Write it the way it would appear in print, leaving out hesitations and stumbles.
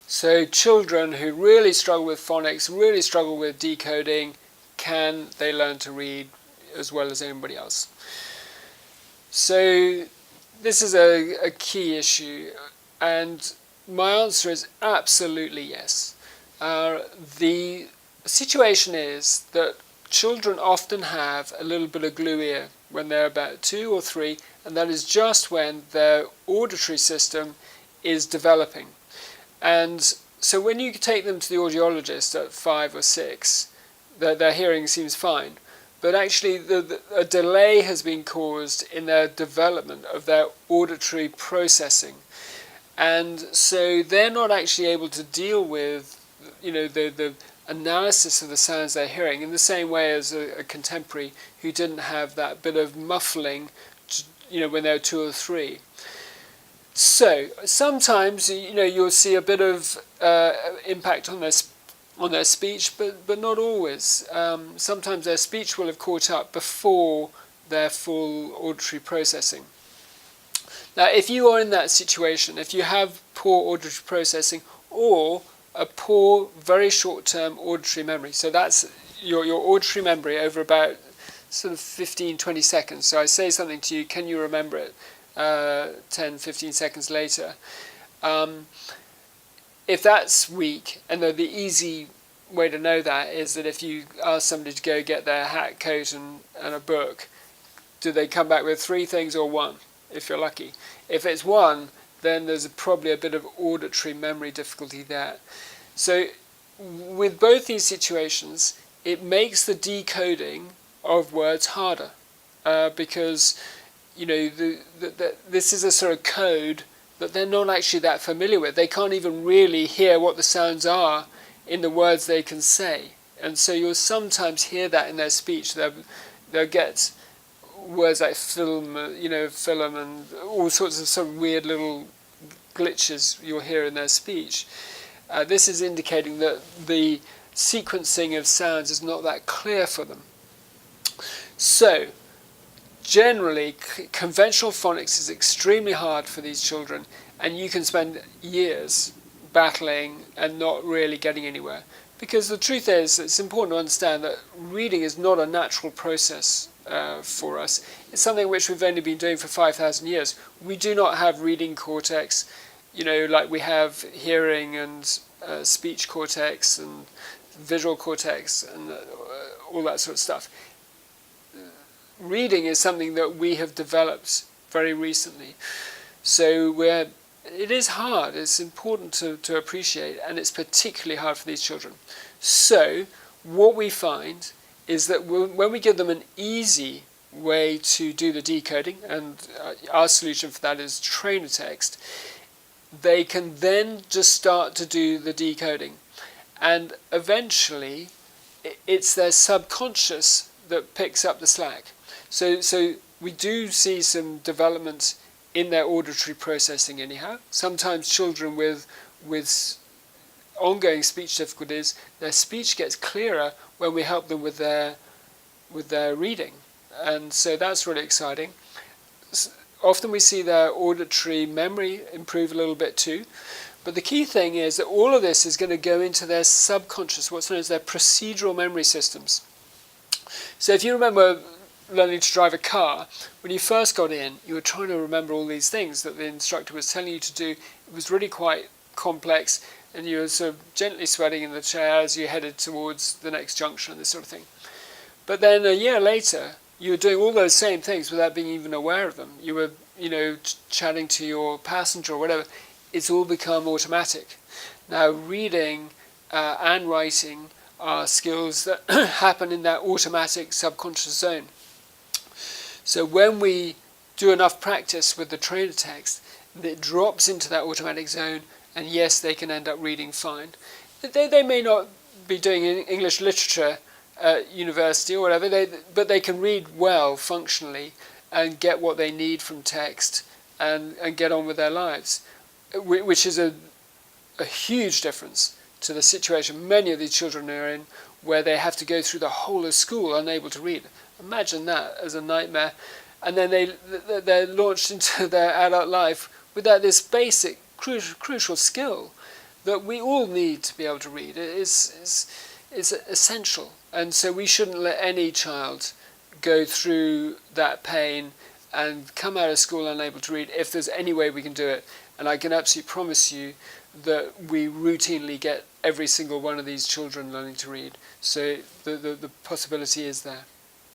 So children who really struggle with phonics, really struggle with decoding, can they learn to read as well as anybody else? So this is a key issue, and my answer is absolutely yes. The situation is that children often have a little bit of glue ear when they're about 2 or 3, and that is just when their auditory system is developing. And so when you take them to the audiologist at 5 or 6, their hearing seems fine. But actually a delay has been caused in their development of their auditory processing. And so they're not actually able to deal with, the analysis of the sounds they're hearing in the same way as a contemporary who didn't have that bit of muffling, when they were 2 or 3. So sometimes, you'll see a bit of impact on their speech, but not always. Sometimes their speech will have caught up before their full auditory processing. Now, if you are in that situation, if you have poor auditory processing or a poor, very short-term auditory memory, so that's your auditory memory over about sort of 15, 20 seconds. So I say something to you, can you remember it 10, 15 seconds later? If that's weak, and the easy way to know that is that if you ask somebody to go get their hat, coat and a book, do they come back with 3 things or 1, if you're lucky? If it's 1, then there's probably a bit of auditory memory difficulty there. So with both these situations, it makes the decoding of words harder because this is a sort of code that they're not actually that familiar with. They can't even really hear what the sounds are in the words they can say. And so you'll sometimes hear that in their speech. They'll get words like film, film, and all sorts of sort of weird little glitches you'll hear in their speech. This is indicating that the sequencing of sounds is not that clear for them. So, generally, conventional phonics is extremely hard for these children, and you can spend years battling and not really getting anywhere. Because the truth is, it's important to understand that reading is not a natural process for us. It's something which we've only been doing for 5,000 years. We do not have reading cortex, like we have hearing and speech cortex and visual cortex and all that sort of stuff. Reading is something that we have developed very recently. So it is hard. It's important to appreciate, and it's particularly hard for these children. So what we find is that when we give them an easy way to do the decoding, and our solution for that is trainer text, they can then just start to do the decoding. And eventually, it's their subconscious that picks up the slack. So we do see some development in their auditory processing anyhow. Sometimes children with ongoing speech difficulties, their speech gets clearer when we help them with their reading. And so that's really exciting. Often we see their auditory memory improve a little bit too. But the key thing is that all of this is going to go into their subconscious, what's known as their procedural memory systems. So if you remember learning to drive a car, when you first got in, you were trying to remember all these things that the instructor was telling you to do. It was really quite complex, and you were sort of gently sweating in the chair as you headed towards the next junction and this sort of thing. But then a year later, you were doing all those same things without being even aware of them. You were, chatting to your passenger or whatever. It's all become automatic. Now, reading and writing are skills that happen in that automatic subconscious zone. So when we do enough practice with the trainer text, it drops into that automatic zone, and yes, they can end up reading fine. They may not be doing English literature at university or whatever, but they can read well functionally and get what they need from text and get on with their lives, which is a huge difference to the situation many of these children are in, where they have to go through the whole of school unable to read. Imagine that as a nightmare. And then they're launched into their adult life without this basic, crucial skill. that we all need to be able to read. It is essential, and so we shouldn't let any child go through that pain and come out of school unable to read if there's any way we can do it. And I can absolutely promise you that we routinely get every single one of these children learning to read. So the possibility is there.